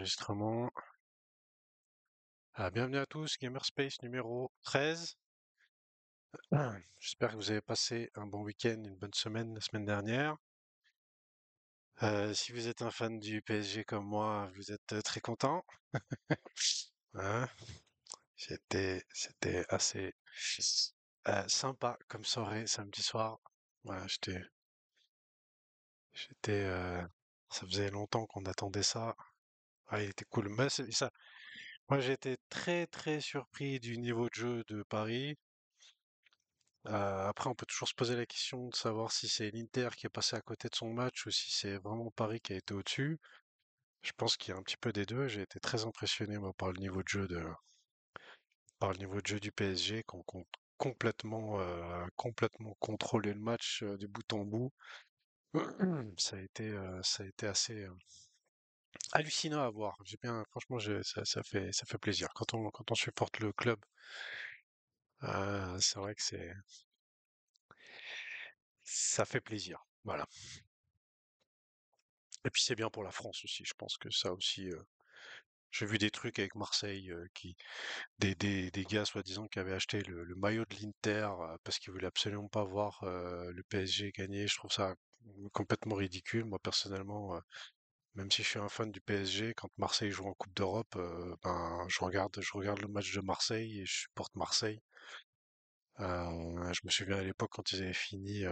enregistrement. Bienvenue à tous, Gamerspace numéro 13. J'espère que vous avez passé un bon week-end, une bonne semaine la semaine dernière. Si vous êtes un fan du PSG comme moi, vous êtes très content. Hein. C'était assez sympa comme soirée samedi soir. Voilà, j'étais, ça faisait longtemps qu'on attendait ça. Ah, il était cool. Mais c'est ça. Moi, j'ai été très très surpris du niveau de jeu de Paris. Après, on peut toujours se poser la question de savoir si c'est l'Inter qui est passé à côté de son match ou si c'est vraiment Paris qui a été au-dessus. Je pense qu'il y a un petit peu des deux. J'ai été très impressionné moi par le niveau de jeu du PSG qui ont complètement contrôlé le match du bout en bout. Ça a été assez hallucinant à voir. Franchement, ça fait plaisir quand on supporte le club. C'est vrai que ça fait plaisir. Voilà. Et puis c'est bien pour la France aussi. Je pense que ça aussi. J'ai vu des trucs avec Marseille des gars soi-disant qui avaient acheté le maillot de l'Inter parce qu'ils voulaient absolument pas voir le PSG gagner. Je trouve ça complètement ridicule. Moi personnellement, même si je suis un fan du PSG, quand Marseille joue en Coupe d'Europe, ben je regarde le match de Marseille et je supporte Marseille. Je me souviens à l'époque quand ils avaient fini.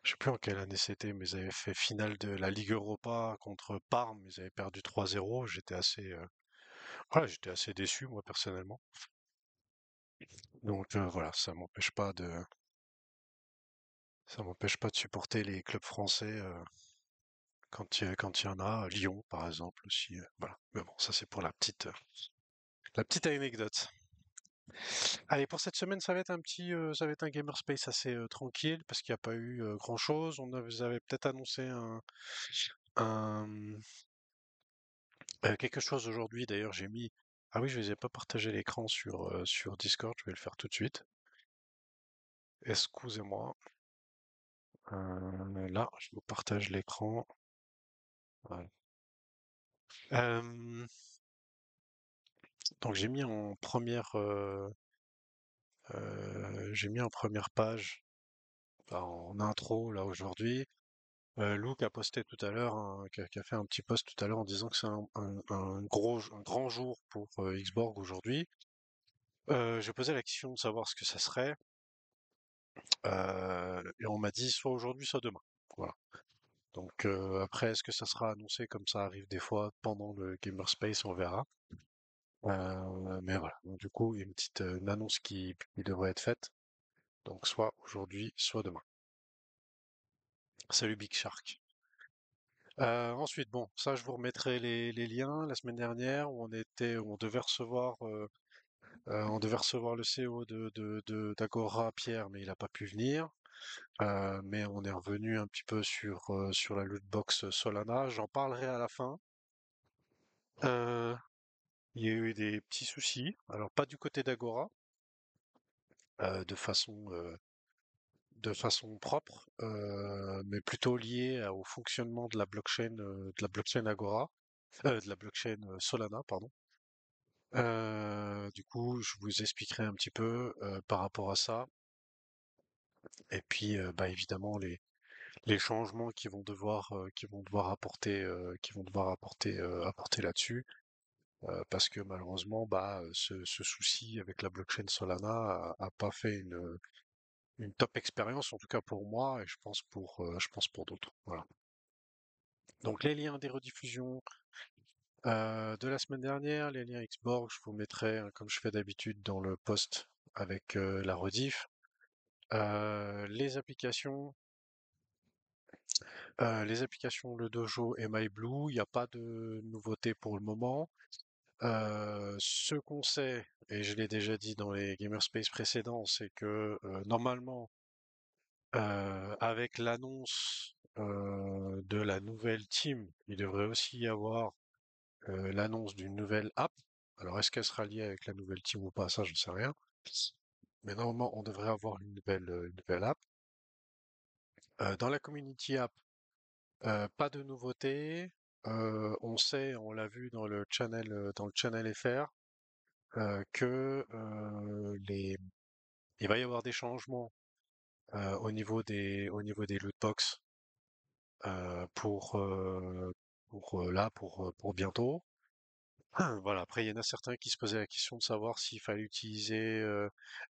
Je sais plus en quelle année c'était, mais ils avaient fait finale de la Ligue Europa contre Parme. Ils avaient perdu 3-0. J'étais assez déçu, moi, personnellement. Donc, voilà, ça m'empêche pas de supporter les clubs français, quand il y en a. Lyon, par exemple, aussi, voilà. Mais bon, ça, c'est pour la petite anecdote. Allez, pour cette semaine, ça va être un Gamer Space assez, tranquille parce qu'il n'y a pas eu, grand-chose. Vous avez peut-être annoncé un quelque chose aujourd'hui, d'ailleurs, ah oui, je ne vous ai pas partagé l'écran sur Discord, je vais le faire tout de suite. Excusez-moi. Là, je vous partage l'écran. Voilà. Euh, donc j'ai mis en première page, enfin, en intro là aujourd'hui. Lou qui a posté tout à l'heure, qui a fait un petit post tout à l'heure en disant que c'est un grand jour pour Xborg aujourd'hui. J'ai posé la question de savoir ce que ça serait. Et on m'a dit soit aujourd'hui, soit demain. Voilà. Donc après, est-ce que ça sera annoncé comme ça arrive des fois pendant le Gamer Space, on verra. Mais voilà. Donc, du coup, il y a une annonce qui devrait être faite. Donc soit aujourd'hui, soit demain. Salut Big Shark. Ensuite, bon, ça je vous remettrai les liens la semaine dernière où on devait recevoir le CO d'Agora Pierre, mais il n'a pas pu venir. Mais on est revenu un petit peu sur la loot box Solana. J'en parlerai à la fin. Euh, il y a eu des petits soucis. Alors pas du côté d'Agora, euh, de façon euh, de façon propre, mais plutôt lié au fonctionnement de la blockchain Agora, de la blockchain Solana, pardon. Du coup, je vous expliquerai un petit peu par rapport à ça, et puis bah, évidemment les changements qui vont devoir apporter là-dessus, parce que malheureusement, bah, ce souci avec la blockchain Solana a pas fait une top expérience, en tout cas pour moi, et je pense pour d'autres. Voilà. Donc les liens des rediffusions de la semaine dernière, les liens Xborg, je vous mettrai, hein, comme je fais d'habitude, dans le post avec la rediff. Les applications Le Dojo et MyBlue, il n'y a pas de nouveauté pour le moment. Ce qu'on sait, et je l'ai déjà dit dans les Gamerspace précédents, c'est que normalement, avec l'annonce de la nouvelle team, il devrait aussi y avoir l'annonce d'une nouvelle app. Alors, est-ce qu'elle sera liée avec la nouvelle team ou pas? Ça, je ne sais rien. Mais normalement, on devrait avoir une nouvelle app. Dans la community app, pas de nouveauté. on sait, on l'a vu dans le channel FR, que il va y avoir des changements au niveau des loot box pour bientôt. Voilà. Après, il y en a certains qui se posaient la question de savoir s'il fallait utiliser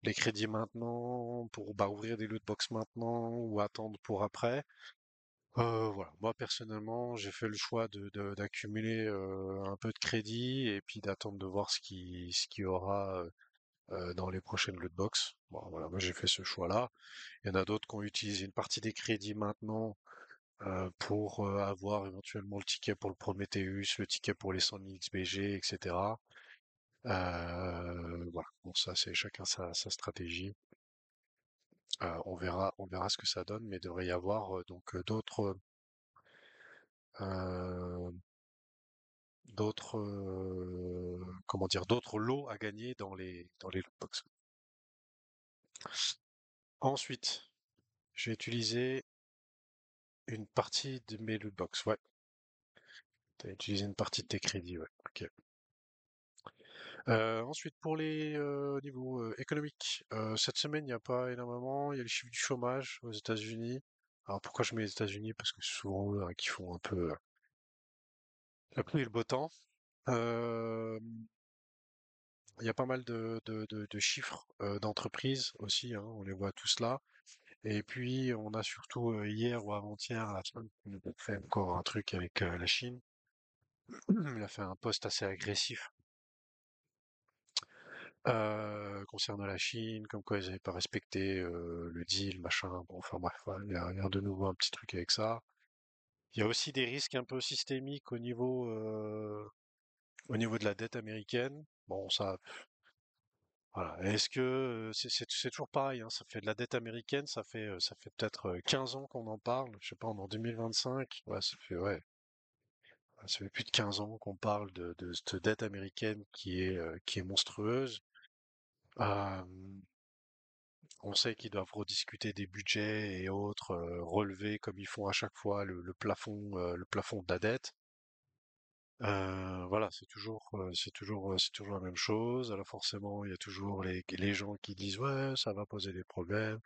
les crédits maintenant pour ouvrir des loot box maintenant ou attendre pour après. Voilà. Moi, personnellement, j'ai fait le choix d'accumuler un peu de crédit et puis d'attendre de voir ce qu'il y aura dans les prochaines loot box. Bon, voilà. Moi, j'ai fait ce choix-là. Il y en a d'autres qui ont utilisé une partie des crédits maintenant pour avoir éventuellement le ticket pour le Prometheus, le ticket pour les 100 000 XBG, etc. Voilà. Bon, ça, c'est chacun sa stratégie. On verra ce que ça donne, mais il devrait y avoir euh, comment dire, d'autres lots à gagner dans les loot box. Ensuite, j'ai utilisé une partie de mes loot box. Ouais, t'as utilisé une partie de tes crédits, ouais. Ok. Ensuite, pour les niveaux économiques, cette semaine, il n'y a pas énormément. Il y a les chiffres du chômage aux États-Unis. Alors pourquoi je mets les États-Unis? Parce que c'est souvent eux hein, qui font un peu la pluie et le beau temps. Euh, il y a pas mal de chiffres d'entreprises aussi, hein, on les voit tous là. Et puis, on a surtout hier ou avant-hier, la Trump qui nous a fait encore un truc avec la Chine. Il a fait un post assez agressif concernant la Chine, comme quoi ils n'avaient pas respecté le deal, machin. Bon, enfin bref, voilà, il y a de nouveau un petit truc avec ça. Il y a aussi des risques un peu systémiques au niveau de la dette américaine. Bon, ça, voilà. Est-ce que c'est toujours pareil, hein, ça fait de la dette américaine, ça fait peut-être 15 ans qu'on en parle. Je sais pas, on est en 2025. Ouais, ça fait plus de 15 ans qu'on parle de cette dette américaine qui est monstrueuse. Euh, on sait qu'ils doivent rediscuter des budgets et autres, relever comme ils font à chaque fois le plafond de la dette. Voilà, c'est toujours la même chose. Alors forcément, il y a toujours les gens qui disent ouais, ça va poser des problèmes.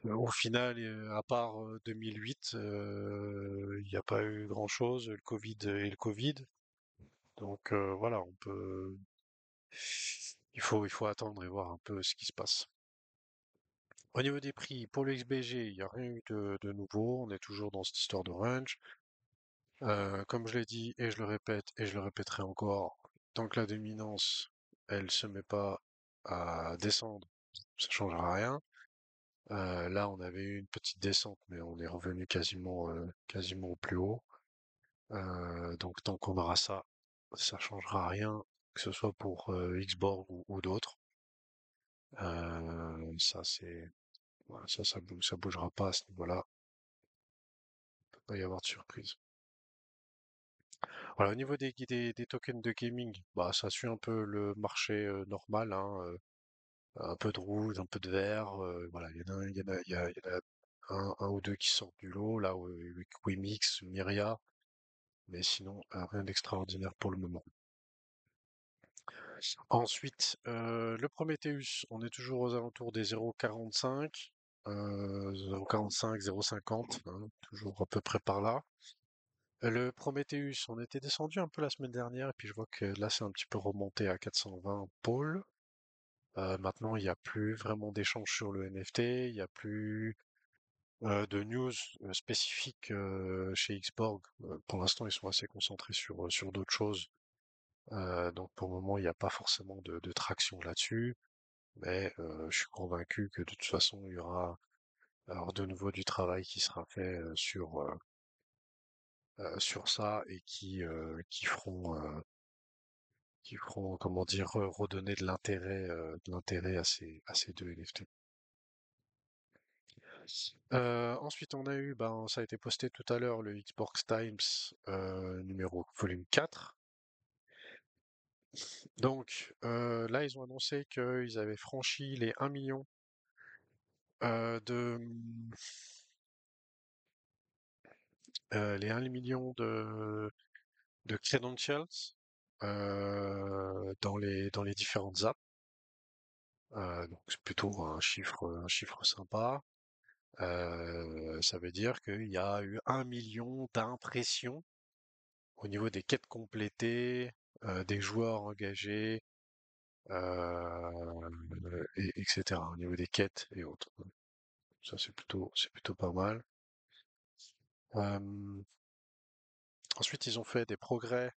Au final, à part 2008, il n'y a pas eu grand-chose, le Covid et le Covid. Donc voilà, il faut attendre et voir un peu ce qui se passe. Au niveau des prix, pour le XBG, il n'y a rien eu de nouveau. On est toujours dans cette histoire de range. Comme je l'ai dit et je le répète et je le répéterai encore, tant que la dominance, elle se met pas à descendre, ça changera rien. Là, on avait eu une petite descente, mais on est revenu quasiment au plus haut. Donc tant qu'on aura ça, ça changera rien, que ce soit pour Xborg ou d'autres. Ça c'est, voilà, ça bougera pas à ce niveau-là. Il peut pas y avoir de surprise. Voilà, au niveau des tokens de gaming, bah ça suit un peu le marché normal, hein, un peu de rouge, un peu de vert. Voilà, il y en a un ou deux qui sortent du lot, là, avec Wemix, Myria. Mais sinon, rien d'extraordinaire pour le moment. Ensuite, le Prometheus, on est toujours aux alentours des 0,45, 0,45, 0,50, hein, toujours à peu près par là. Le Prometheus, on était descendu un peu la semaine dernière, et puis je vois que là, c'est un petit peu remonté à 420 pôles. Maintenant, il n'y a plus vraiment d'échange sur le NFT, il n'y a plus de news spécifiques chez Xborg. Pour l'instant, ils sont assez concentrés sur d'autres choses. Donc pour le moment, il n'y a pas forcément de traction là-dessus, mais je suis convaincu que de toute façon, il y aura alors de nouveau du travail qui sera fait sur ça et qui feront, comment dire, redonner de l'intérêt à ces deux NFT. Ensuite, on a eu, ben, ça a été posté tout à l'heure, le Xbox Times numéro volume 4. Donc là, ils ont annoncé qu'ils avaient franchi les 1 million euh, de, les 1 million de credentials dans les différentes apps. Donc c'est plutôt un chiffre sympa. Ça veut dire qu'il y a eu 1 million d'impressions au niveau des quêtes complétées, des joueurs engagés, etc. Au niveau des quêtes et autres. Ça c'est plutôt pas mal. Euh, Ensuite, ils ont fait des progrès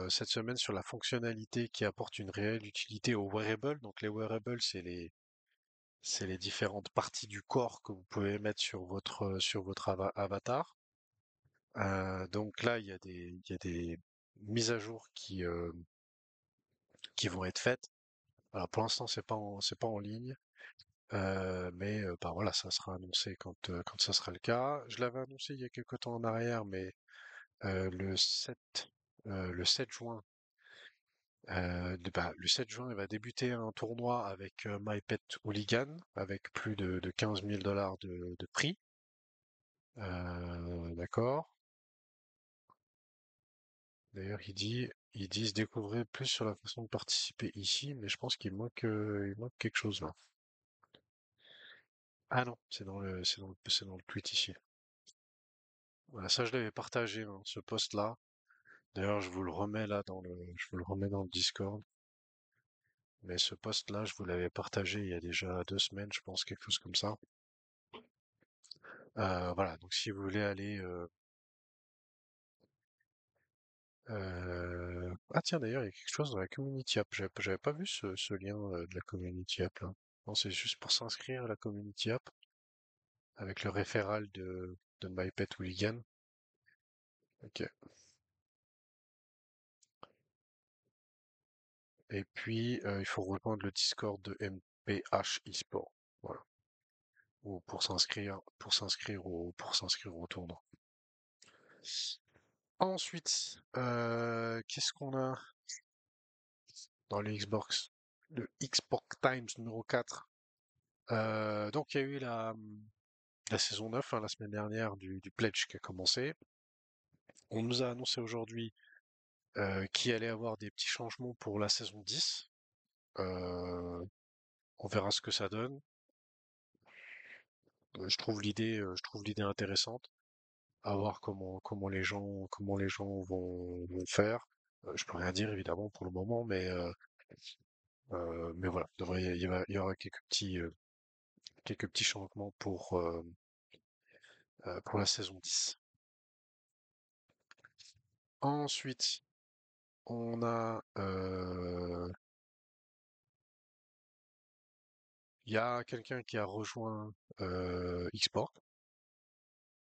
cette semaine sur la fonctionnalité qui apporte une réelle utilité aux wearables. Donc les wearables, c'est les différentes parties du corps que vous pouvez mettre sur votre avatar. Donc là, il y a des mises à jour qui vont être faites. Alors pour l'instant, c'est pas en ligne, mais bah voilà, ça sera annoncé quand ça sera le cas. Je l'avais annoncé il y a quelque temps en arrière, mais le 7 juin, le 7 juin, il va débuter un tournoi avec My Pet Hooligan, avec plus de 15 000 dollars de prix. D'accord. D'ailleurs, ils disent découvrir plus sur la façon de participer ici, mais je pense il manque quelque chose là. Ah non, c'est dans le tweet ici. Voilà, ça je l'avais partagé, hein, ce post-là. D'ailleurs, je vous le remets là je vous le remets dans le Discord. Mais ce post-là, je vous l'avais partagé il y a déjà 2 semaines, je pense, quelque chose comme ça. Voilà, donc si vous voulez aller... Ah tiens, d'ailleurs, il y a quelque chose dans la Community App. J'avais pas vu ce lien de la Community App là. Non, c'est juste pour s'inscrire à la Community App avec le référal de My Pet Hooligan. Ok. Et puis, il faut rejoindre le Discord de MPH eSport. Voilà. Ou pour s'inscrire au tournoi. Ensuite, qu'est-ce qu'on a dans le Xbox? Le Xbox Times numéro 4. Donc il y a eu la saison 9, hein, la semaine dernière, du Pledge qui a commencé. On nous a annoncé aujourd'hui qu'il allait avoir des petits changements pour la saison 10. Euh, on verra ce que ça donne. Je trouve l'idée intéressante. À voir comment les gens vont faire. Je peux rien dire évidemment pour le moment, mais voilà, il y aura quelques petits changements pour la saison 10. Ensuite, on a, il y a quelqu'un qui a rejoint Xport.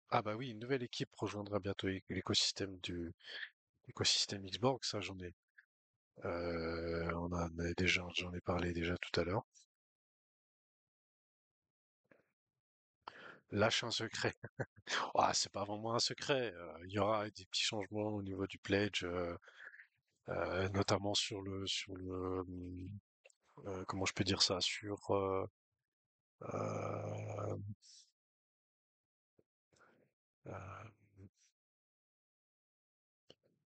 Ah bah oui, une nouvelle équipe rejoindra bientôt l'écosystème Xbox. Ça, j'en ai parlé déjà tout à l'heure. Lâche un secret. Ah, c'est pas vraiment un secret. Il y aura des petits changements au niveau du pledge, notamment comment je peux dire ça, euh, euh,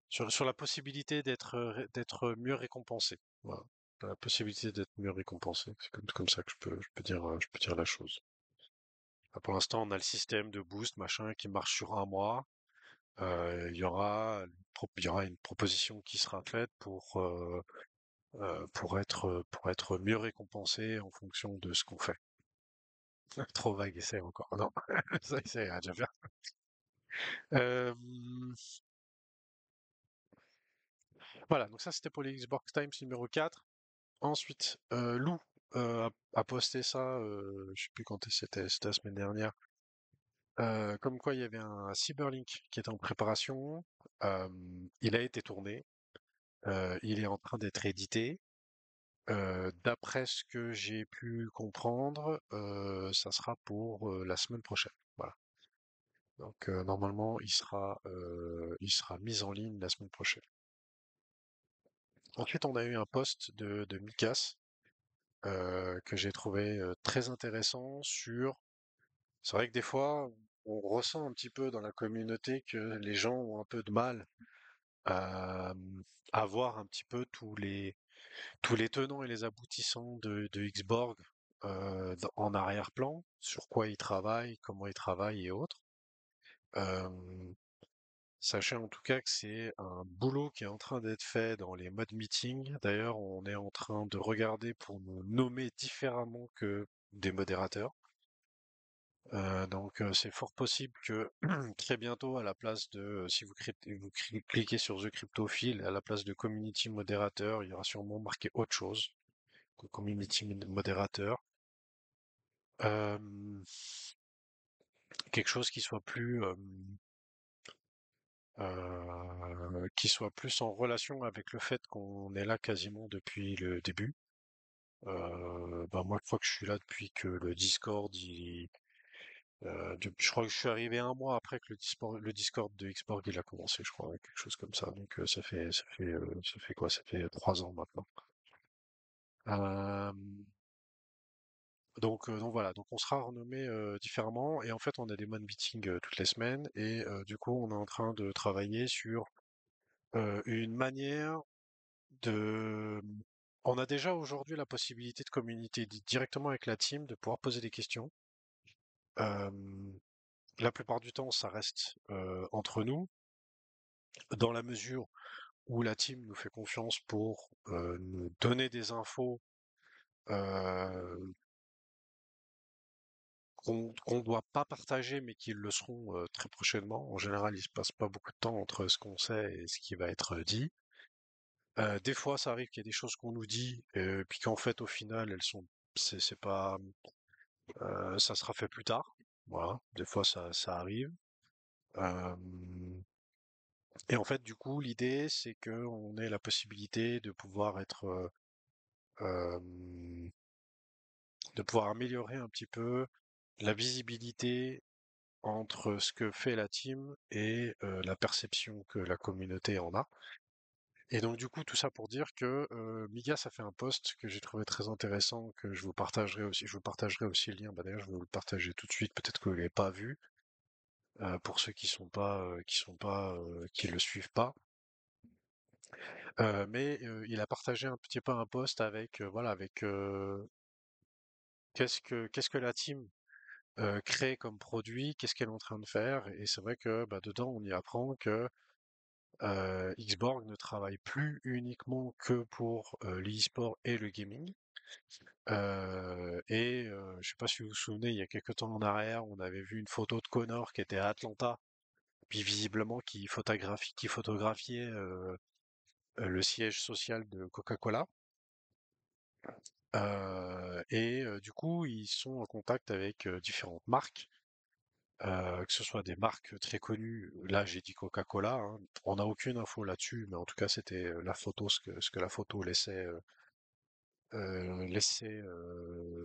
sur la possibilité d'être mieux récompensé. Voilà. La possibilité d'être mieux récompensé. C'est comme ça que je peux dire la chose. Pour l'instant, on a le système de boost, machin, qui marche sur un mois. Il y aura une proposition qui sera faite pour être mieux récompensé en fonction de ce qu'on fait. Trop vague, essaie encore. Non, ça, essaie à déjà faire. Euh, voilà, donc ça c'était pour les Xbox Times numéro 4. Ensuite, Lou a posté ça, je sais plus quand c'était la semaine dernière, comme quoi il y avait un Cyberlink qui était en préparation. Euh, il a été tourné, il est en train d'être édité. D'après ce que j'ai pu comprendre, ça sera pour la semaine prochaine. Voilà. Donc normalement, il sera mis en ligne la semaine prochaine. Ensuite, on a eu un post de Mikas que j'ai trouvé très intéressant sur. C'est vrai que des fois, on ressent un petit peu dans la communauté que les gens ont un peu de mal à, à voir un petit peu tous les tenants et les aboutissants de Xborg en arrière-plan, sur quoi ils travaillent, comment ils travaillent et autres. Euh, Sachez en tout cas que c'est un boulot qui est en train d'être fait dans les modes meeting. D'ailleurs, on est en train de regarder pour nous nommer différemment que des modérateurs. C'est fort possible que très bientôt, à la place de, si cliquez sur The Cryptophile, à la place de Community Modérateur, il y aura sûrement marqué autre chose que Community Modérateur. Euh, Quelque chose qui soit plus en relation avec le fait qu'on est là quasiment depuis le début. Moi, je crois que je suis là depuis que le Discord, je crois que je suis arrivé un mois après que le Discord de Xborg il a commencé, je crois, quelque chose comme ça. Ça fait quoi? Ça fait 3 ans maintenant. Euh, donc voilà, donc on sera renommé différemment et en fait on a des modes meetings toutes les semaines et du coup on est en train de travailler sur une manière de. On a déjà aujourd'hui la possibilité de communiquer directement avec la team, de pouvoir poser des questions. Euh, la plupart du temps, ça reste entre nous, dans la mesure où la team nous fait confiance pour nous donner des infos euh, qu'on doit pas partager, mais qui le seront très prochainement. En général, il se passe pas beaucoup de temps entre ce qu'on sait et ce qui va être dit. Des fois, ça arrive qu'il y ait des choses qu'on nous dit, puis qu'en fait, au final, c'est pas, ça sera fait plus tard. Voilà, des fois, ça arrive. Euh, et en fait, du coup, l'idée, c'est que on ait la possibilité euh, de pouvoir améliorer un petit peu la visibilité entre ce que fait la team et la perception que la communauté en a. Et donc du coup, tout ça pour dire que Migas a fait un post que j'ai trouvé très intéressant, que je vous partagerai aussi. Je vous partagerai aussi le lien. Bah, d'ailleurs, je vais vous le partager tout de suite. Peut-être que vous l'avez pas vu pour ceux qui le suivent pas. Il a partagé un petit peu un post avec voilà avec qu'est-ce que la team crée comme produit, qu'est-ce qu'elle est en train de faire. Et c'est vrai que bah, dedans, on y apprend que Xborg ne travaille plus uniquement que pour l'e-sport et le gaming. Je sais pas si vous vous souvenez, il y a quelques temps en arrière, on avait vu une photo de Connor qui était à Atlanta, puis visiblement qui photographiait le siège social de Coca-Cola. Du coup, ils sont en contact avec différentes marques, que ce soit des marques très connues. Là, j'ai dit Coca-Cola, hein. On n'a aucune info là-dessus, mais en tout cas, c'était la photo, ce que la photo laissait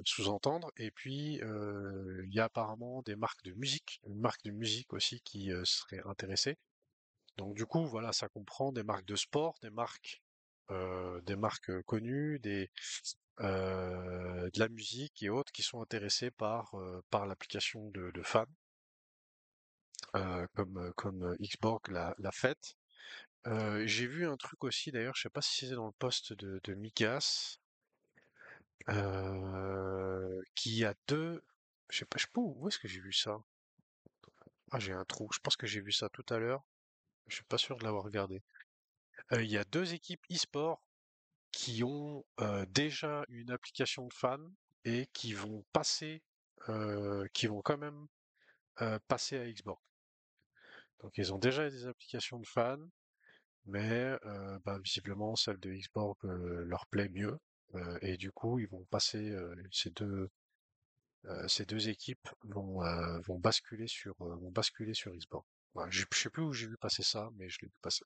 sous-entendre. Et puis, il y a apparemment des marques de musique, une marque de musique aussi qui serait intéressée. Donc du coup, voilà, ça comprend des marques de sport, des marques connues, de la musique et autres qui sont intéressés par l'application de fans, comme Xborg l'a fait. J'ai vu un truc aussi d'ailleurs, je sais pas si c'est dans le post de Mikas, qui a deux. Je sais pas où est-ce que j'ai vu ça. Ah, j'ai un trou. Je pense que j'ai vu ça tout à l'heure. Je suis pas sûr de l'avoir regardé. Il y a deux équipes e-sport qui ont déjà une application de fans et qui vont quand même passer à Xbox. Donc ils ont déjà des applications de fans, mais bah, visiblement celle de Xbox leur plaît mieux. Et du coup, ils vont passer ces deux équipes vont basculer sur Xbox. Voilà, je sais plus où j'ai vu passer ça, mais je l'ai vu passer.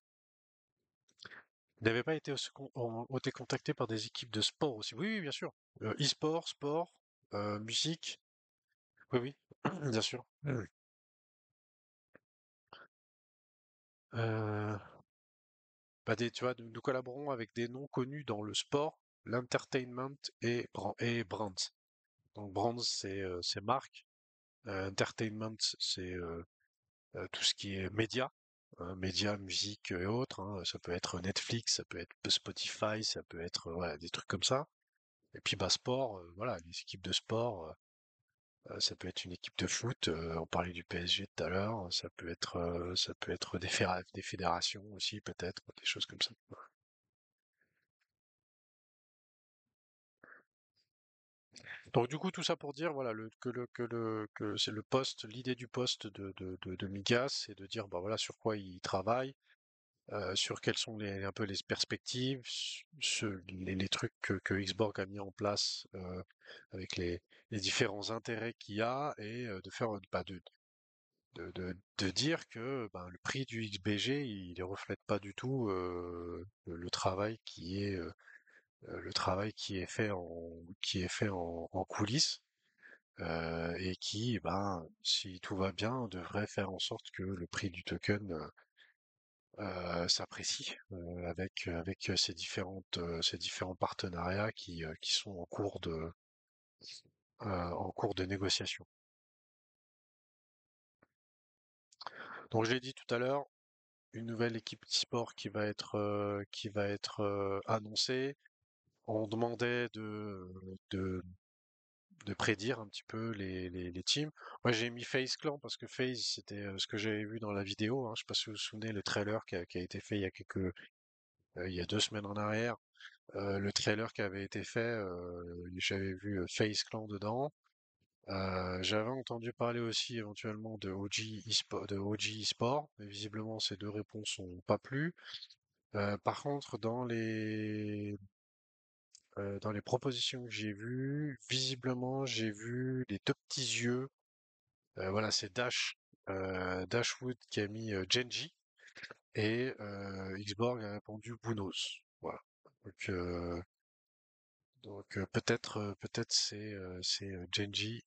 Vous n'avez pas été contacté par des équipes de sport aussi? Oui, oui, bien sûr. E-sport, sport, musique. Oui, oui, bien sûr. Euh, Tu vois, nous collaborons avec des noms connus dans le sport, l'entertainment et brands. Donc brands, c'est marque. Entertainment, c'est tout ce qui est média, hein, médias, musique et autres, hein. Ça peut être Netflix, ça peut être Spotify, ça peut être voilà, des trucs comme ça. Et puis bah sport, voilà, les équipes de sport, ça peut être une équipe de foot, on parlait du PSG tout à l'heure, ça peut être des fédérations aussi peut-être, des choses comme ça. Donc du coup tout ça pour dire voilà que c'est le poste, l'idée du poste de Migas, c'est de dire bah voilà sur quoi il travaille, sur quelles sont un peu les perspectives, les trucs que Xborg a mis en place avec les différents intérêts qu'il y a et de faire bah, de dire que ben, le prix du XBG il ne reflète pas du tout le travail le travail qui est fait en coulisses et qui ben si tout va bien devrait faire en sorte que le prix du token s'apprécie avec ces différents partenariats qui sont en cours de négociation. Donc je l'ai dit tout à l'heure, une nouvelle équipe e-sport qui va être annoncée. On demandait de prédire un petit peu les teams. Moi j'ai mis FaZe Clan parce que FaZe c'était ce que j'avais vu dans la vidéo. Hein. Je sais pas si vous vous souvenez le trailer qui a été fait il y a 2 semaines en arrière. Le trailer qui avait été fait, j'avais vu FaZe Clan dedans. J'avais entendu parler aussi éventuellement de OG eSport, mais visiblement ces deux réponses n'ont pas plu. Par contre, dans les propositions que j'ai vues, visiblement j'ai vu les deux petits yeux. Voilà, c'est Dashwood qui a mis Genji et Xborg a répondu Bunos. Voilà. Donc, euh, peut-être c'est Genji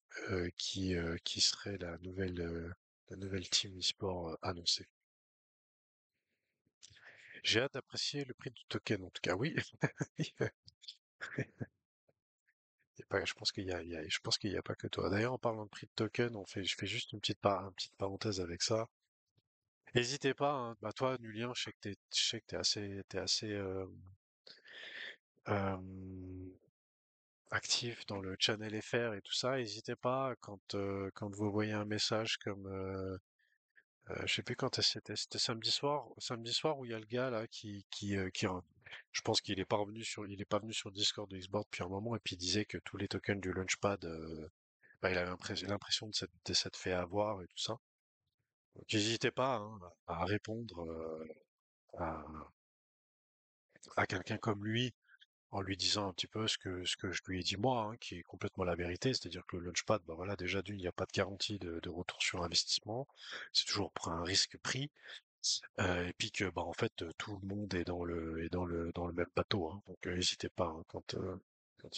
qui serait la nouvelle team e-sport annoncée. J'ai hâte d'apprécier le prix du token en tout cas. Oui, je pense je pense qu'il y a pas que toi. D'ailleurs, en parlant de prix de token, je fais juste une petite parenthèse avec ça. N'hésitez pas, hein, bah toi, Nulien, je sais que t'es assez euh, actif dans le channel FR et tout ça. N'hésitez pas quand vous voyez un message comme je sais plus quand c'était samedi soir où il y a le gars là je pense qu'il est pas il est pas venu sur le Discord de Xbox depuis un moment et puis il disait que tous les tokens du Launchpad, bah, il avait l'impression de s'être fait avoir et tout ça. Donc n'hésitez pas hein, à répondre à, à quelqu'un comme lui en lui disant un petit peu ce que je lui ai dit moi, hein, qui est complètement la vérité, c'est-à-dire que le Launchpad, bah voilà, déjà d'une, il n'y a pas de garantie de retour sur investissement, c'est toujours pour un risque pris. Et puis que bah en fait tout le monde est dans le même bateau, hein. Donc n'hésitez pas hein, quand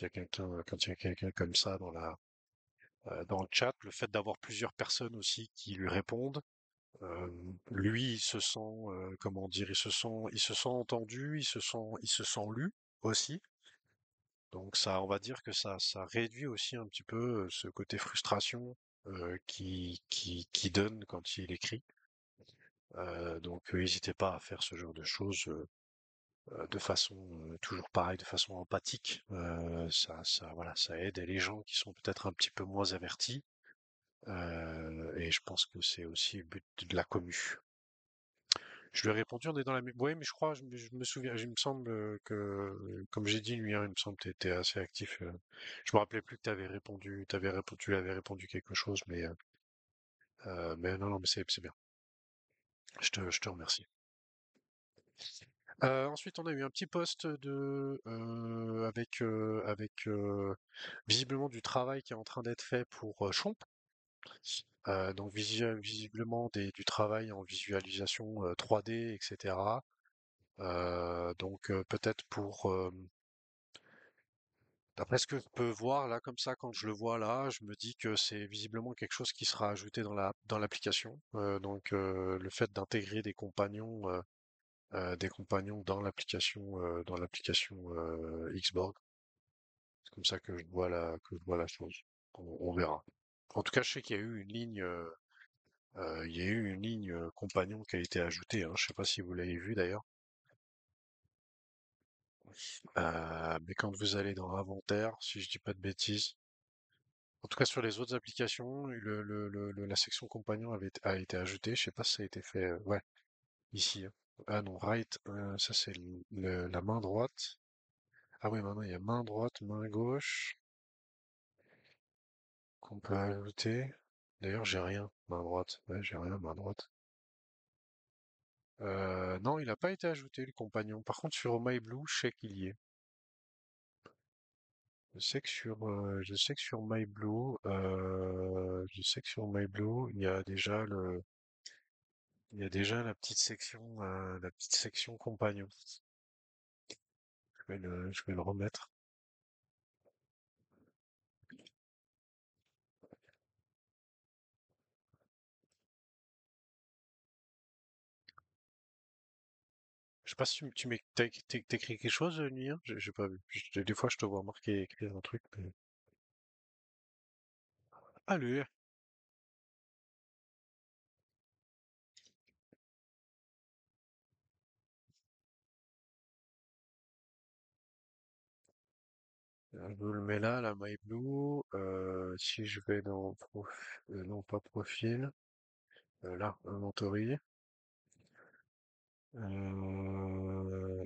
il y a quelqu'un comme ça dans le chat, le fait d'avoir plusieurs personnes aussi qui lui répondent, euh, lui il se sent comment dire, il se sent entendu, il se sent lu aussi. Donc ça, on va dire que ça réduit aussi un petit peu ce côté frustration qui donne quand il écrit. Donc n'hésitez pas à faire ce genre de choses de façon toujours pareil, de façon empathique. Voilà, ça aide les gens qui sont peut-être un petit peu moins avertis. Et je pense que c'est aussi le but de la commu. Je lui ai répondu, on est dans la même. Oui, mais je crois, je me souviens, il me semble que, comme j'ai dit lui, hein, il me semble que tu étais assez actif. Je me rappelais plus que tu lui avais répondu quelque chose, mais non, non, mais c'est bien. Je te remercie. Ensuite, on a eu un petit post avec visiblement du travail qui est en train d'être fait pour Chomp. Donc visiblement du travail en visualisation 3D, etc. Donc peut-être d'après ce que je peux voir là comme ça, quand je le vois là, je me dis que c'est visiblement quelque chose qui sera ajouté dans l'application. Donc le fait d'intégrer des compagnons dans l'application Xborg. C'est comme ça que je vois que je vois la chose. On verra. En tout cas, je sais qu'il y a eu une ligne, il y a eu une ligne compagnon qui a été ajoutée, hein. Je sais pas si vous l'avez vu d'ailleurs. Mais quand vous allez dans l'inventaire, si je dis pas de bêtises, en tout cas sur les autres applications, la section compagnon a été ajoutée. Je sais pas si ça a été fait. Ouais, ici, hein. Ah non, right, ça c'est la main droite. Ah oui, maintenant il y a main droite, main gauche qu'on peut ajouter. D'ailleurs, j'ai rien, main droite. Ouais, j'ai rien, main droite. Non, il n'a pas été ajouté, le compagnon. Par contre, sur My Blue, je sais qu'il y est. Je sais que sur My Blue, je sais que sur My Blue, il y a déjà la petite section compagnon. Je vais le remettre. Je sais pas si t'écris quelque chose, Nuit, hein. J'ai pas vu. Des fois, je te vois marquer écrire un truc. Allez, je le mets là, la My Blue. Si je vais dans non pas profil, là, inventory.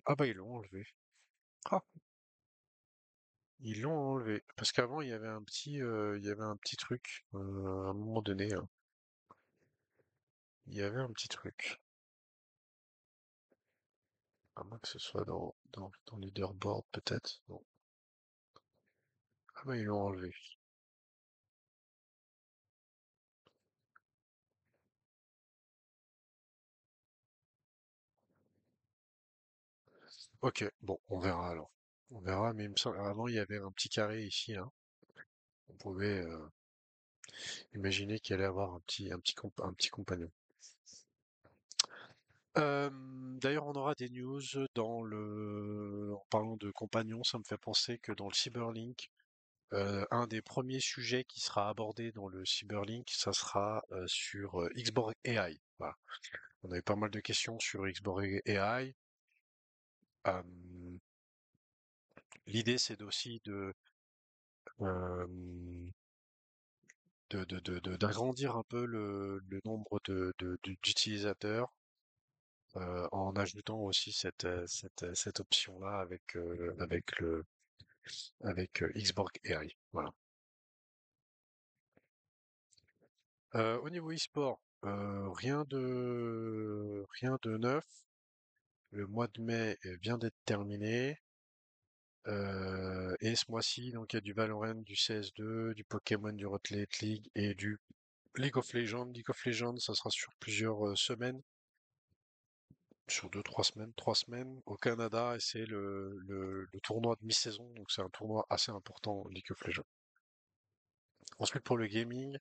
Ah bah ils l'ont enlevé. Ah, ils l'ont enlevé. Parce qu'avant il y avait un petit truc. À un moment donné, hein, il y avait un petit truc. À moins que ce soit dans Leaderboard peut-être. Non. Ah bah ils l'ont enlevé. Ok, bon, on verra alors. On verra, mais il me semble, avant il y avait un petit carré ici, hein. On pouvait imaginer qu'il allait avoir un petit compagnon. D'ailleurs, on aura des news en parlant de compagnons, ça me fait penser que dans le Cyberlink, un des premiers sujets qui sera abordé dans le Cyberlink, ça sera sur Xborg AI. Voilà. On avait pas mal de questions sur Xborg AI. Euh, L'idée, c'est aussi euh, d'agrandir un peu le nombre d'utilisateurs en ajoutant aussi cette option-là avec Xborg AI. Voilà. Au niveau e-sport, rien de neuf. Le mois de mai vient d'être terminé. Et ce mois-ci, donc il y a du Valorant, du CS2, du Pokémon, du Rocket League et du League of Legends. League of Legends, ça sera sur plusieurs semaines, sur deux, trois semaines au Canada, et c'est le tournoi de mi-saison, donc c'est un tournoi assez important, League of Legends. Ensuite, pour le gaming,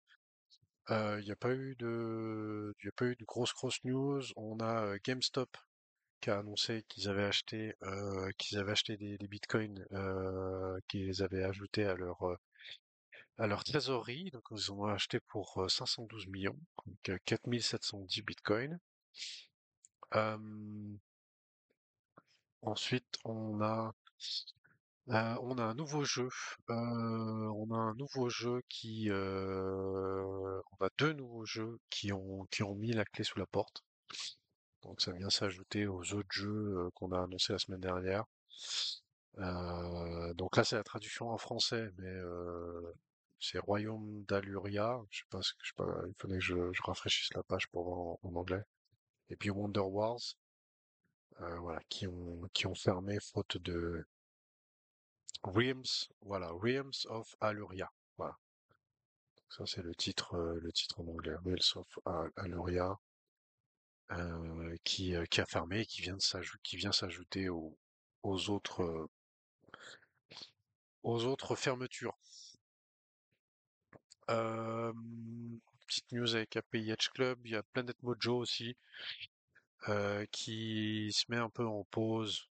il n'y a pas eu il y a pas eu de grosses news. On a GameStop qui a annoncé qu'ils avaient acheté des bitcoins, qu'ils avaient ajoutés à leur trésorerie. Donc ils ont acheté pour 512 millions, donc 4710 bitcoins. Euh, Ensuite, on a un nouveau jeu. On a un nouveau jeu on a deux nouveaux jeux qui ont mis la clé sous la porte. Donc ça vient s'ajouter aux autres jeux qu'on a annoncés la semaine dernière. Donc là, c'est la traduction en français, mais c'est Royaume d'Aluria. Je sais pas, il faudrait que je rafraîchisse la page pour voir en anglais. Et puis Wonder Wars, voilà, qui ont fermé faute de voilà, Realms of Aluria. Voilà. Ça, c'est le titre en anglais. Realms of Aluria, qui a fermé et qui vient s'ajouter aux aux autres fermetures. Euh, Petite news avec API Edge Club, il y a Planet Mojo aussi, qui se met un peu en pause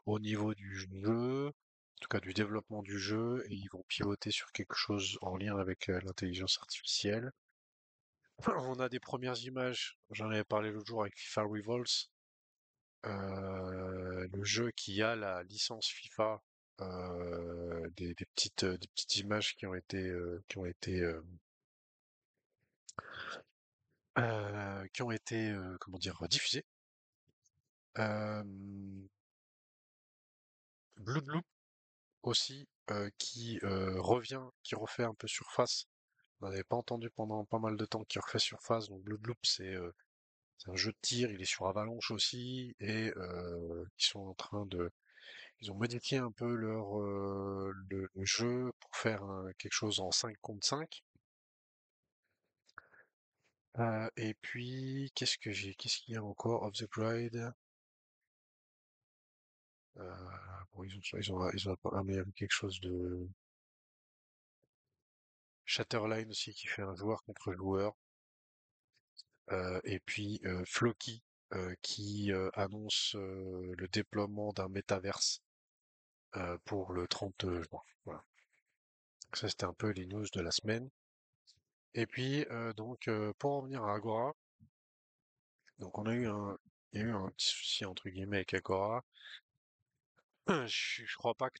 au niveau du jeu. tout cas du développement du jeu, et ils vont pivoter sur quelque chose en lien avec l'intelligence artificielle. On a des premières images, j'en avais parlé l'autre jour avec FIFA Revolts, le jeu qui a la licence FIFA, des petites images qui ont été, comment dire, diffusées. Euh, Blood Loop aussi, qui refait un peu surface. On n'avait pas entendu pendant pas mal de temps, qui refait surface. Donc Blood Loop, c'est un jeu de tir, il est sur Avalanche aussi, et ils sont en train de, ils ont modifié un peu le jeu pour faire quelque chose en 5 contre 5. Et puis, qu'est-ce qu'il y a encore? Of the Pride. Euh, bon, ils ont amené quelque chose de Shatterline aussi qui fait un joueur contre joueur. Et puis Floki qui annonce le déploiement d'un métaverse pour le 30 juin. Voilà. Ça, c'était un peu les news de la semaine. Et puis, pour en venir à Agora, donc il y a eu un petit souci entre guillemets avec Agora. Je crois pas que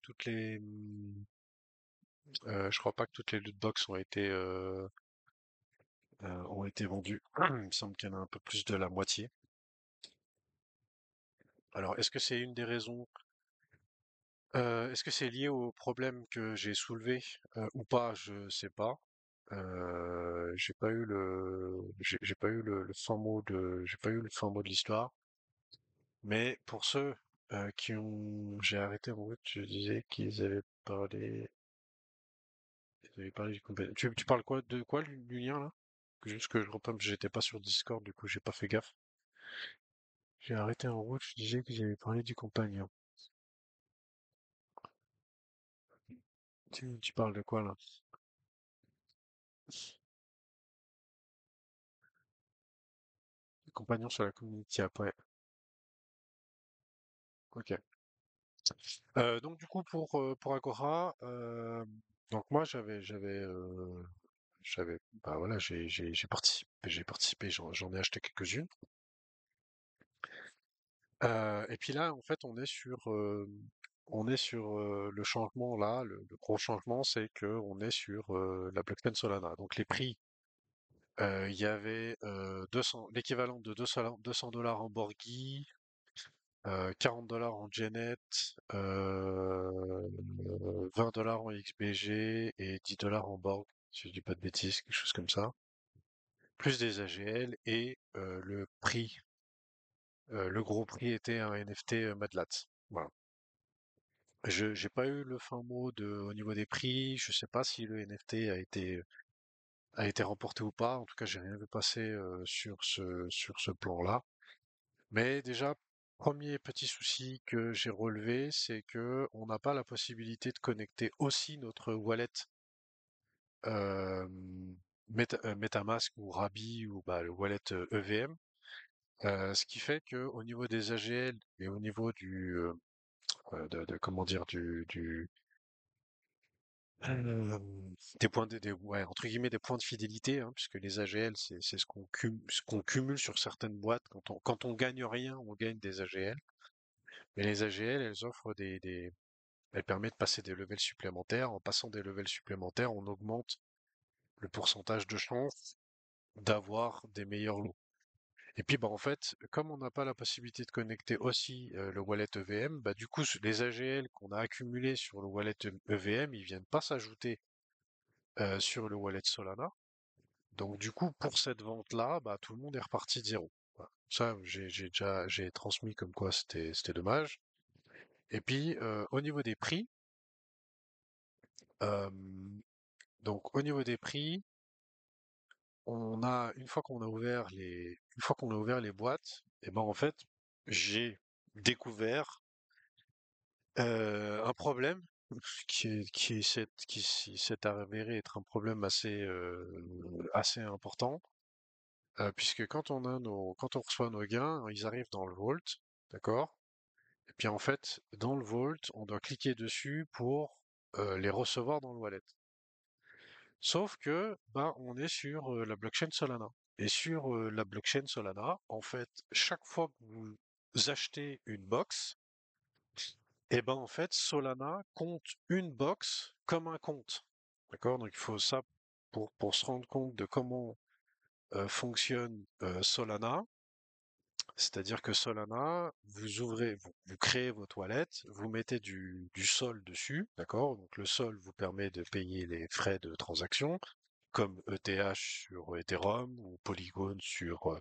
je crois pas que toutes les loot box ont été vendues. Il me semble qu'il y en a un peu plus de la moitié. Alors, est-ce que c'est lié au problème que j'ai soulevé ou pas? Je sais pas. J'ai pas eu j'ai pas eu le fin mot de l'histoire. Mais pour ceux j'ai arrêté en route, je disais ils avaient parlé du compagnon. Tu parles quoi, de quoi, du lien là? Juste que je reprenne, j'étais pas sur Discord, du coup j'ai pas fait gaffe. J'ai arrêté en route, je disais qu'ils avaient parlé du compagnon. Tu parles de quoi là? Le compagnon sur la community après. Ok. Donc du coup pour Agora, donc moi j'avais bah voilà j'ai participé, j'en ai acheté quelques-unes. Et puis là en fait on est sur le changement là, le gros changement c'est que on est sur la blockchain Solana. Donc les prix, il y avait 200 l'équivalent de 200 $ en Borghi, 40 $ en Genet, 20 $ en XBG et 10 $ en Borg, si je dis pas de bêtises, quelque chose comme ça. Plus des AGL et le gros prix était un NFT Madlat. Voilà. J'ai pas eu le fin mot au niveau des prix. Je sais pas si le NFT a été remporté ou pas. En tout cas, j'ai rien vu passer sur ce plan-là. Mais déjà, premier petit souci que j'ai relevé, c'est que on n'a pas la possibilité de connecter aussi notre wallet euh, MetaMask ou Rabi ou bah, le wallet EVM. Ce qui fait que au niveau des AGL et au niveau comment dire euh, des ouais, entre guillemets des points de fidélité, hein, puisque les AGL c'est ce qu'on cumule sur certaines boîtes quand on gagne rien, on gagne des AGL. Mais les AGL, elles offrent elles permettent de passer des levels supplémentaires. En passant des levels supplémentaires, on augmente le pourcentage de chance d'avoir des meilleurs lots. Et puis, bah, en fait, comme on n'a pas la possibilité de connecter aussi le wallet EVM, bah, du coup, les AGL qu'on a accumulés sur le wallet EVM, ils viennent pas s'ajouter sur le wallet Solana. Donc, du coup, pour cette vente-là, bah, tout le monde est reparti de zéro. Voilà. Ça, j'ai transmis comme quoi c'était dommage. Et puis, au niveau des prix, euh, donc au niveau des prix, une fois qu'on a ouvert les boîtes, et ben en fait, j'ai découvert un problème qui s'est avéré être un problème assez important, puisque quand on reçoit nos gains, ils arrivent dans le vault, d'accord? puis en fait, dans le Vault, on doit cliquer dessus pour les recevoir dans le wallet. Sauf que, ben, on est sur la blockchain Solana. Et sur la blockchain Solana, en fait, chaque fois que vous achetez une box, et ben en fait, Solana compte une box comme un compte. D'accord? Donc il faut ça pour se rendre compte de comment fonctionne Solana. C'est-à-dire que Solana, vous ouvrez, vous créez votre wallet, vous mettez du sol dessus, d'accord? Donc le sol vous permet de payer les frais de transaction, comme ETH sur Ethereum ou Polygon sur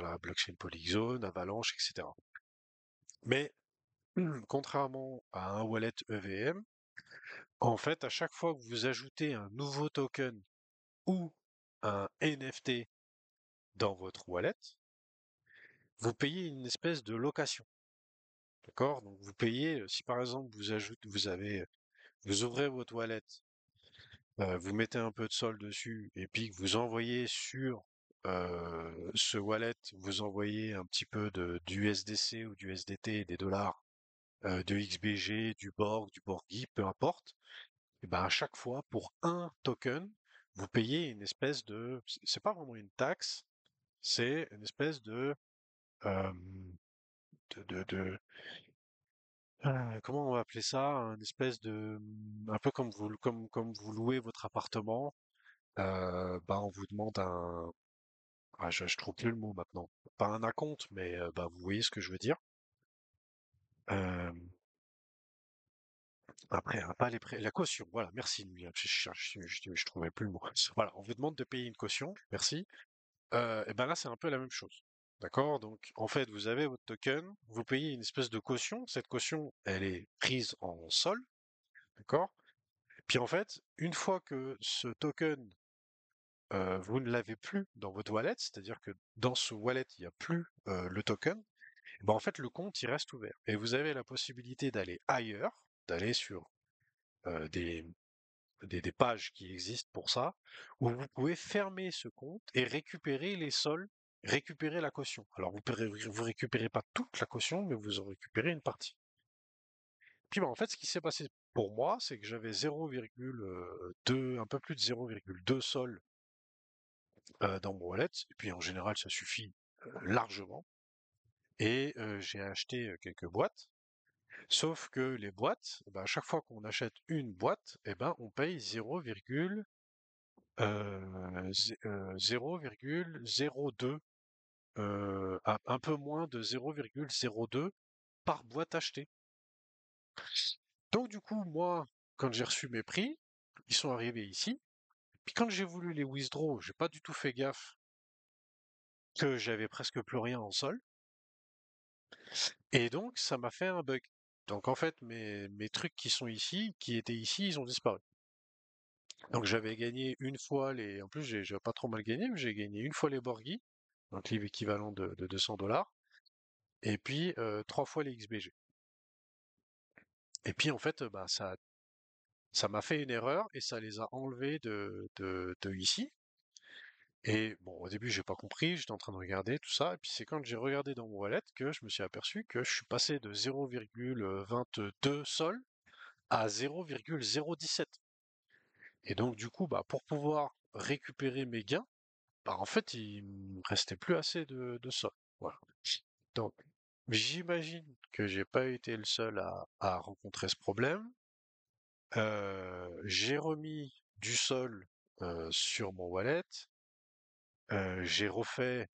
la blockchain Polygon, Avalanche, etc. Mais contrairement à un wallet EVM, en fait, à chaque fois que vous ajoutez un nouveau token ou un NFT dans votre wallet, vous payez une espèce de location. D'accord? Donc vous payez, si par exemple vous ouvrez votre wallet, vous mettez un peu de sol dessus, et puis que vous envoyez sur ce wallet, vous envoyez un petit peu du USDC ou du USDT, des dollars, de XBG, du Borg, du Borgi, peu importe, et ben à chaque fois, pour un token, vous payez une espèce c'est pas vraiment une taxe, c'est une espèce euh, de comment on va appeler ça? Un espèce un peu comme vous louez votre appartement, bah, on vous demande je trouve plus le mot maintenant. Pas un acompte, mais bah, vous voyez ce que je veux dire. Hem, Après, hein, pas la caution, voilà, merci Louis, je trouvais plus le mot. Voilà, on vous demande de payer une caution, merci. Et ben là, c'est un peu la même chose. D'accord? Donc, en fait, vous avez votre token, vous payez une espèce de caution. Cette caution, elle est prise en sol, d'accord? Puis en fait, une fois que ce token, vous ne l'avez plus dans votre wallet, c'est-à-dire que dans ce wallet, il n'y a plus le token, ben en fait, le compte, il reste ouvert. Et vous avez la possibilité d'aller ailleurs, d'aller sur des, des pages qui existent pour ça, où vous pouvez fermer ce compte et récupérer les sols, récupérer la caution. Alors, vous récupérez pas toute la caution, mais vous en récupérez une partie. Puis bah, en fait, ce qui s'est passé pour moi, c'est que j'avais 0,2, un peu plus de 0,2 sol dans mon wallet, et puis en général, ça suffit largement. Et j'ai acheté quelques boîtes, sauf que les boîtes, bah, à chaque fois qu'on achète une boîte, eh ben, on paye 0,02, un peu moins de 0,02 par boîte achetée. Donc du coup, moi, quand j'ai reçu mes prix, ils sont arrivés ici. Puis quand j'ai voulu les withdraw, j'ai pas du tout fait gaffe que j'avais presque plus rien en sol. Et donc, ça m'a fait un bug. Donc en fait, mes trucs qui étaient ici, ils ont disparu. Donc j'avais gagné une fois en plus, j'ai pas trop mal gagné, mais j'ai gagné une fois les Borghi, donc l'équivalent de 200 $, et puis 3 fois les XBG. Et puis en fait, bah ça m'a fait une erreur et ça les a enlevés de ici. Et bon, au début, j'ai pas compris, j'étais en train de regarder tout ça, et puis c'est quand j'ai regardé dans mon wallet que je me suis aperçu que je suis passé de 0,22 sol à 0,017. Et donc, du coup, bah, pour pouvoir récupérer mes gains, bah, en fait, il me restait plus assez de sol. Voilà. Donc, j'imagine que j'ai pas été le seul à rencontrer ce problème. J'ai remis du sol sur mon wallet. J'ai refait,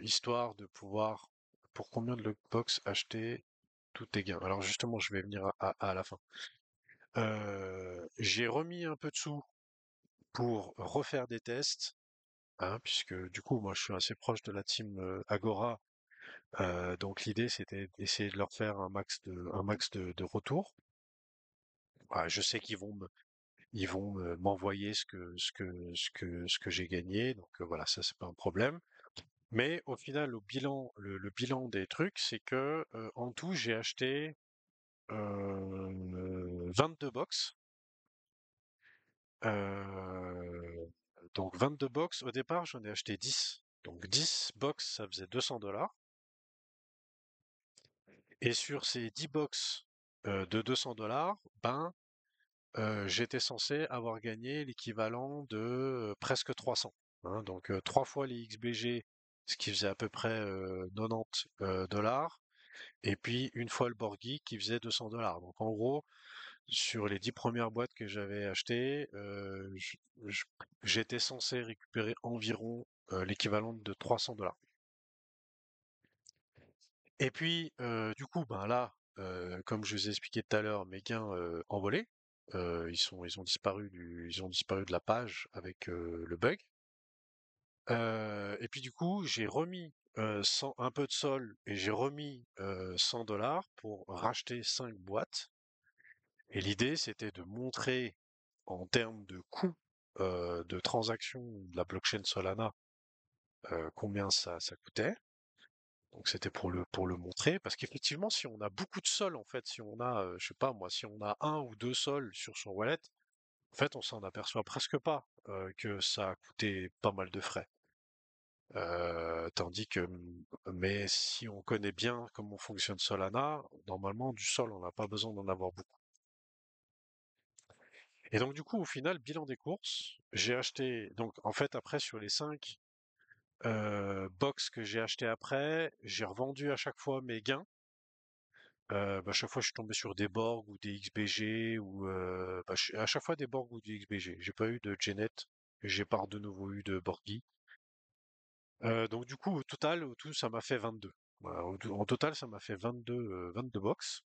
histoire de pouvoir pour combien de lootbox acheter tous tes gains? Alors justement, je vais venir à la fin. J'ai remis un peu de sous pour refaire des tests, hein, puisque du coup, moi, je suis assez proche de la team, Agora, donc l'idée, c'était d'essayer de leur faire un max de retours. Ah, je sais ils vont m'envoyer ce que j'ai gagné, donc voilà, ça, c'est pas un problème. Mais au final, le bilan des trucs, c'est que en tout, j'ai acheté 22 box. Donc 22 box. Au départ, j'en ai acheté 10. Donc 10 box, ça faisait 200 $. Et sur ces 10 box de 200 $, ben, j'étais censé avoir gagné l'équivalent de presque 300. Hein, donc 3 fois les XBG, ce qui faisait à peu près 90 dollars, et puis une fois le Borghi qui faisait 200 $. Donc en gros, sur les 10 premières boîtes que j'avais achetées, je- j'étais censé récupérer environ l'équivalent de 300 $. Et puis, du coup, ben là, comme je vous ai expliqué tout à l'heure, mes gains envolés, ils ont disparu de la page avec le bug. Et puis du coup, j'ai remis un peu de sol et j'ai remis 100 $ pour racheter 5 boîtes. Et l'idée, c'était de montrer en termes de coût de transaction de la blockchain Solana combien ça coûtait. Donc c'était pour le montrer, parce qu'effectivement, si on a beaucoup de sols, en fait, si on a, je sais pas moi, si on a un ou deux sols sur son wallet, en fait, on s'en aperçoit presque pas que ça a coûté pas mal de frais. Tandis que, mais si on connaît bien comment fonctionne Solana, normalement, du sol, on n'a pas besoin d'en avoir beaucoup. Et donc, du coup, au final, bilan des courses, j'ai acheté, donc, en fait, après, sur les 5 box que j'ai acheté après, j'ai revendu à chaque fois mes gains. Bah, à chaque fois, je suis tombé sur des Borg ou des XBG ou à chaque fois des Borg ou des XBG. J'ai pas eu de Genet, j'ai pas de nouveau eu de Borghi. Donc du coup, au tout, ça m'a fait 22. Voilà, en total, ça m'a fait 22 box.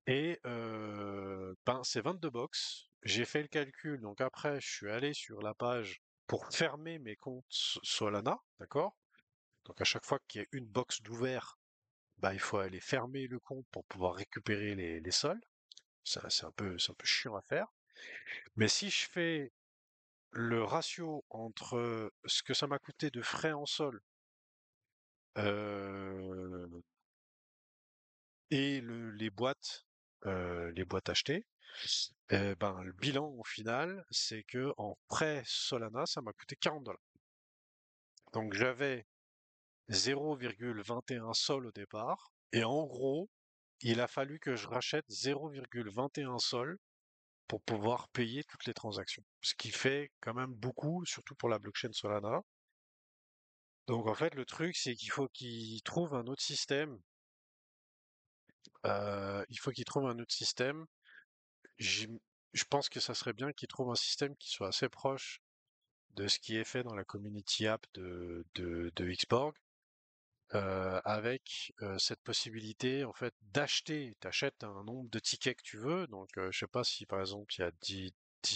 Et ben, ces 22 box, j'ai fait le calcul. Donc après, je suis allé sur la page pour fermer mes comptes Solana, d'accord? Donc à chaque fois qu'il y a une box d'ouvert, bah, il faut aller fermer le compte pour pouvoir récupérer les soldes. Ça, c'est un peu chiant à faire. Mais si je fais le ratio entre ce que ça m'a coûté de frais en sol euh, et les boîtes achetées, ben le bilan au final, c'est que en prêt Solana, ça m'a coûté 40 $. Donc j'avais 0,21 sol au départ, et en gros, il a fallu que je rachète 0,21 sol pour pouvoir payer toutes les transactions. Ce qui fait quand même beaucoup, surtout pour la blockchain Solana. Donc en fait, le truc, c'est qu'il faut qu'ils trouvent un autre système. Il faut qu'ils trouvent un autre système. J'im- Je pense que ça serait bien qu'ils trouvent un système qui soit assez proche de ce qui est fait dans la community app de Xborg, avec cette possibilité en fait d'acheter. Tu achètes un nombre de tickets que tu veux. Donc je sais pas si par exemple il y a 10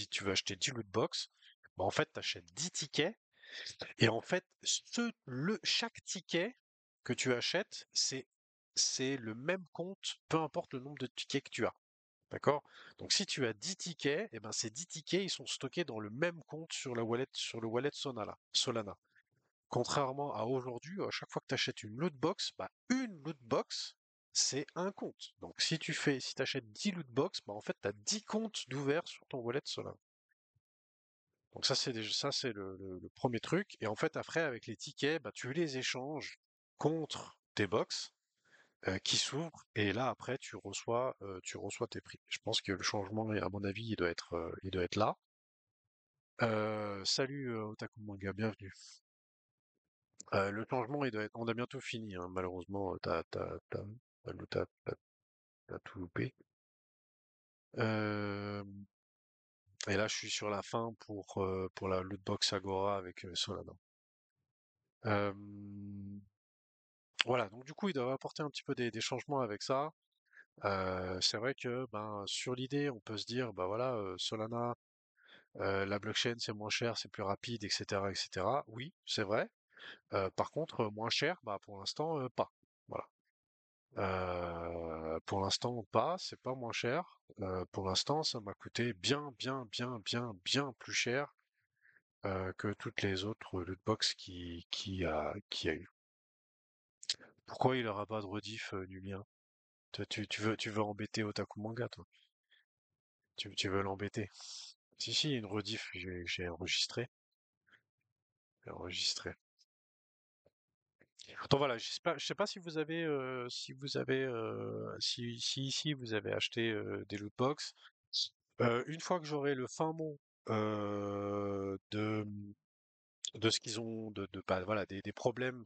tu veux acheter 10 loot box, bah, en fait tu achètes 10 tickets. Et en fait, chaque ticket que tu achètes, c'est le même compte, peu importe le nombre de tickets que tu as. D'accord? Donc si tu as 10 tickets, et ben ces 10 tickets, ils sont stockés dans le même compte sur le wallet Solana. Contrairement à aujourd'hui, à chaque fois que tu achètes une loot box, bah, une loot box, c'est un compte. Donc si tu achètes 10 loot box, bah, en fait, tu as 10 comptes d'ouverts sur ton wallet Solana. Donc ça c'est le premier truc. Et en fait après avec les tickets, bah, tu les échanges contre tes box qui s'ouvrent et là après tu reçois tes prix. Je pense que le changement, à mon avis, il doit être là. Salut Otaku Manga, bienvenue. Le changement il doit être, on a bientôt fini, hein, malheureusement t'as tout loupé. Euh, et là je suis sur la fin pour la lootbox Agora avec Solana. Euh, Voilà, donc du coup, ils doivent apporter un petit peu des changements avec ça. C'est vrai que ben sur l'idée, on peut se dire, bah voilà, Solana, la blockchain c'est moins cher, c'est plus rapide, etc., etc. Oui, c'est vrai. Par contre, moins cher, bah pour l'instant, pas. Voilà. Pour l'instant, pas, c'est pas moins cher. Pour l'instant, ça m'a coûté bien plus cher que toutes les autres lootbox qui a eu. Pourquoi il aura pas de rediff, Numien? Toi, tu veux embêter Otaku Manga, toi. Tu veux l'embêter. Si, si, une rediff, j'ai enregistré. J'ai enregistré. Donc voilà, je sais pas si vous avez, si vous avez acheté des loot box. Une fois que j'aurai le fin mot de ce qu'ils ont, bah, voilà, des problèmes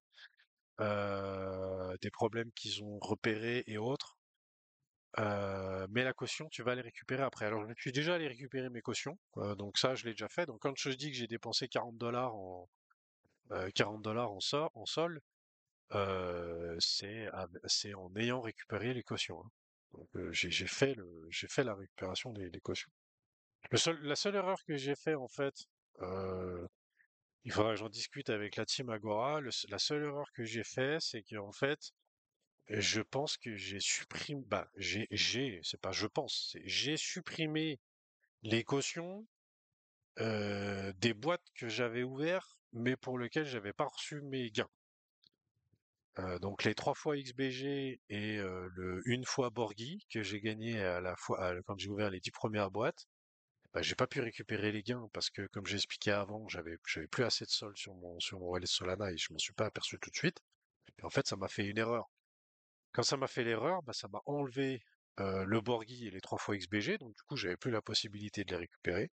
qu'ils ont repérés et autres. Mais la caution, tu vas les récupérer après. Alors, je suis déjà allé récupérer mes cautions, donc ça, je l'ai déjà fait. Donc, quand je dis que j'ai dépensé $40 en sol, c'est en ayant récupéré les cautions, hein. Donc, j'ai fait la récupération des cautions. La seule erreur que j'ai fait, en fait, euh, il faudra que j'en discute avec la team Agora. La seule erreur que j'ai fait, c'est qu'en fait, je pense que j'ai supprimé, bah, c'est pas je pense, c'est j'ai supprimé les cautions des boîtes que j'avais ouvertes, mais pour lesquelles j'avais pas reçu mes gains. Donc les 3 fois XBG et le une fois Borghi que j'ai gagné à la fois quand j'ai ouvert les 10 premières boîtes, bah, j'ai pas pu récupérer les gains parce que comme j'ai expliqué avant, j'avais plus assez de solde sur mon wallet Solana et je m'en suis pas aperçu tout de suite. Et en fait, ça m'a fait une erreur. Quand ça m'a fait l'erreur, bah, ça m'a enlevé le Borghi et les 3 fois XBG, donc du coup j'avais plus la possibilité de les récupérer.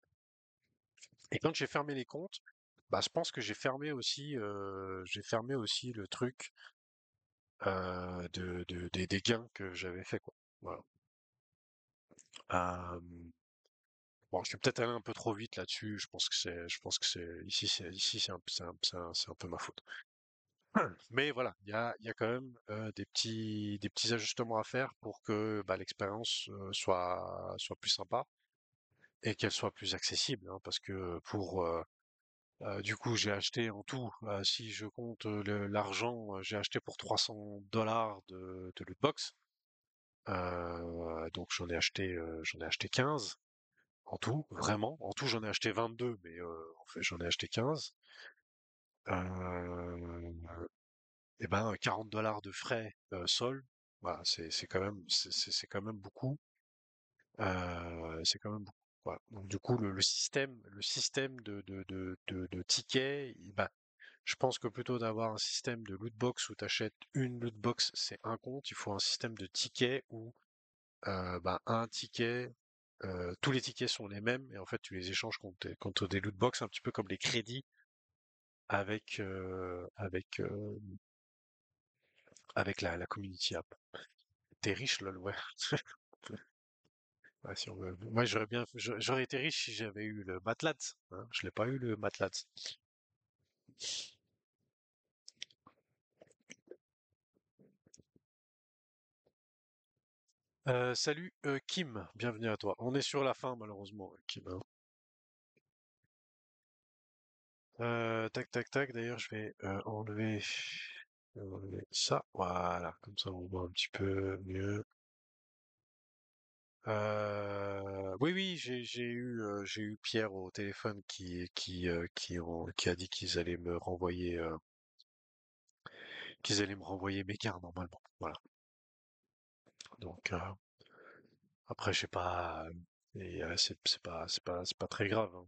Et quand j'ai fermé les comptes, bah, je pense que j'ai fermé aussi le truc des gains que j'avais fait, quoi. Voilà. Euh, bon, je suis peut-être allé un peu trop vite là-dessus. Ici, c'est un peu ma faute. Mais voilà, il y a quand même des petits ajustements à faire pour que bah, l'expérience soit plus sympa et qu'elle soit plus accessible, hein, parce que du coup, j'ai acheté en tout, si je compte l'argent, j'ai acheté pour $300 de loot box. Donc j'en ai acheté 15 en tout, vraiment. En tout, j'en ai acheté 22, mais en fait, j'en ai acheté 15. Et ben, $40 de frais sol. Voilà, c'est quand même beaucoup. C'est quand même beaucoup. Voilà. Donc du coup, le système de tickets, bah, je pense que plutôt d'avoir un système de loot box où tu achètes une loot box, c'est un compte. Il faut un système de tickets où bah, un ticket, tous les tickets sont les mêmes et en fait tu les échanges contre des loot box un petit peu comme les crédits avec la community app. T'es riche lol, ouais. Ouais, si on veut. Moi j'aurais été riche si j'avais eu le Matlabs, hein. Je l'ai pas eu le Matlabs. Salut Kim, bienvenue à toi. On est sur la fin malheureusement, Kim, hein. Tac tac tac. D'ailleurs, je vais enlever ça. Voilà, comme ça on voit un petit peu mieux. Oui, oui, j'ai eu Pierre au téléphone qui a dit qu'ils allaient me renvoyer mes cartes normalement. Voilà. Donc après, je sais pas, c'est pas très grave, hein.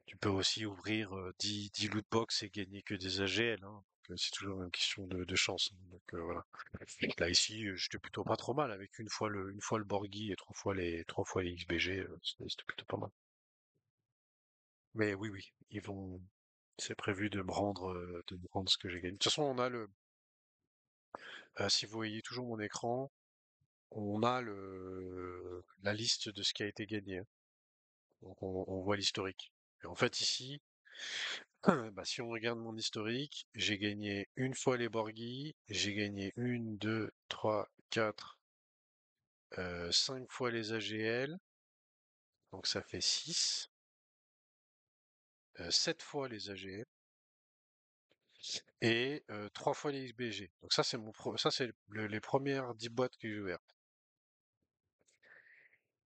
Tu peux aussi ouvrir 10 loot box et gagner que des AGL, hein. Donc, c'est toujours une question de chance, hein. Donc voilà. Là ici, j'étais plutôt pas trop mal avec une fois le Borghi et trois fois les XBG, c'était plutôt pas mal. Mais oui, oui, c'est prévu de me rendre ce que j'ai gagné. De toute façon, si vous voyez toujours mon écran, on a la liste de ce qui a été gagné, hein. Donc, on voit l'historique. Et en fait, ici, bah, si on regarde mon historique, j'ai gagné une fois les Borghi, j'ai gagné une, deux, trois, quatre, 5 fois les AGL, donc ça fait 6, 7 fois les AGL, et 3 fois les XBG. Donc ça c'est les premières 10 boîtes que j'ai ouvertes.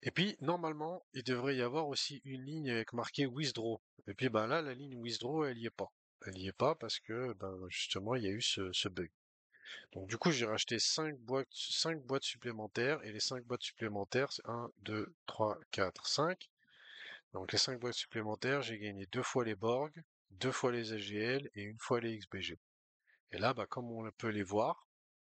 Et puis normalement, il devrait y avoir aussi une ligne avec marqué withdraw. Et puis ben là, la ligne withdraw, elle y est pas. Elle y est pas parce que ben justement, il y a eu ce bug. Donc du coup, j'ai racheté 5 boîtes supplémentaires, et les 5 boîtes supplémentaires, c'est un, 2, 3, 4, 5. Donc les 5 boîtes supplémentaires, j'ai gagné 2 fois les Borg, 2 fois les AGL et une fois les XBG. Et là, bah, comme on peut les voir,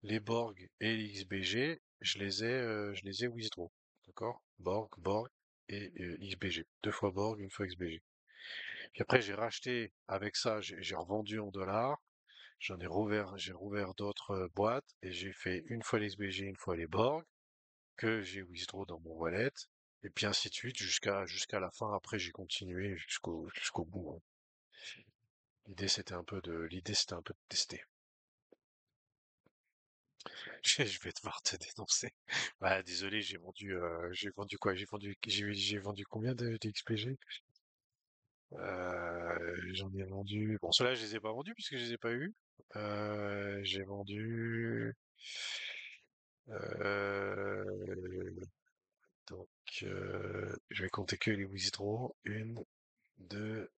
les Borg et les XBG, je les ai withdraw. D'accord? Borg et XBG. Deux fois Borg, une fois XBG. Puis après, j'ai racheté avec ça, j'ai revendu en dollars. J'ai rouvert d'autres boîtes et j'ai fait une fois les XBG, une fois les Borg, que j'ai withdraw dans mon wallet. Et puis ainsi de suite jusqu'à la fin. Après, j'ai continué jusqu'au bout, hein. L'idée, c'était un peu de tester. Je vais devoir te dénoncer. Bah, désolé, j'ai vendu quoi? J'ai vendu combien de XPG? J'en ai vendu. Bon, ceux-là, je les ai pas vendus puisque je les ai pas eu. J'ai vendu. Euh, donc, je vais compter que les withdraws. Une, deux,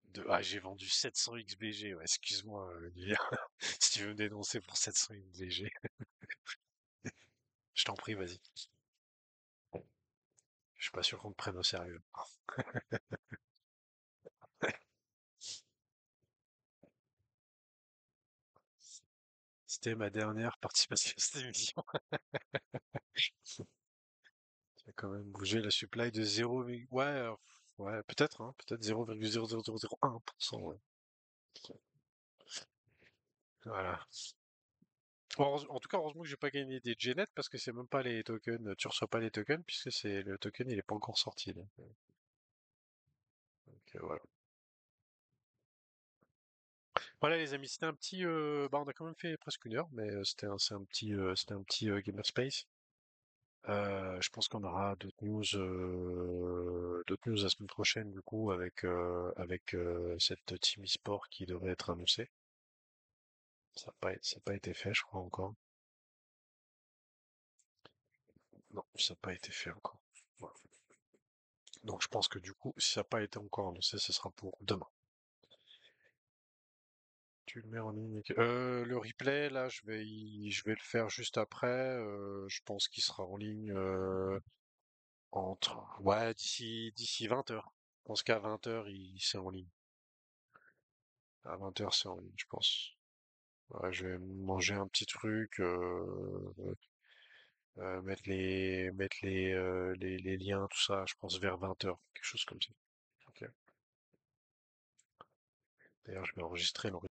deux. Ah, j'ai vendu 700 XBG. Ouais, excuse-moi, Lydia. Si tu veux me dénoncer pour 700 XBG, je t'en prie, vas-y. Je suis pas sûr qu'on te prenne au sérieux. C'était ma dernière participation à cette émission. Ça a quand même bougé la supply de 0, ouais, ouais, peut-être, hein, peut-être 0,00001%, ouais. Voilà. Bon, en tout cas, heureusement que j'ai pas gagné des Genet parce que c'est même pas les tokens, tu reçois pas les tokens puisque c'est le token il est pas encore sorti. Donc, voilà. Voilà les amis, c'était un petit, bah on a quand même fait presque une heure, mais c'était un petit Gamerspace. Je pense qu'on aura d'autres news la semaine prochaine du coup avec cette team e-sport qui devrait être annoncée. Ça n'a pas été fait, je crois encore. Non, ça n'a pas été fait encore. Voilà. Donc je pense que du coup, si ça n'a pas été encore annoncé, ce sera pour demain. Tu le mets en ligne. Le replay, là, je vais le faire juste après. Je pense qu'il sera en ligne ouais, d'ici 20 heures. Je pense qu'à 20 heures, c'est en ligne. À 20 heures, c'est en ligne, je pense. Ouais, je vais manger un petit truc, mettre les liens, tout ça, je pense vers 20 heures, quelque chose comme ça. Ok. D'ailleurs, je vais enregistrer l'enregistrement.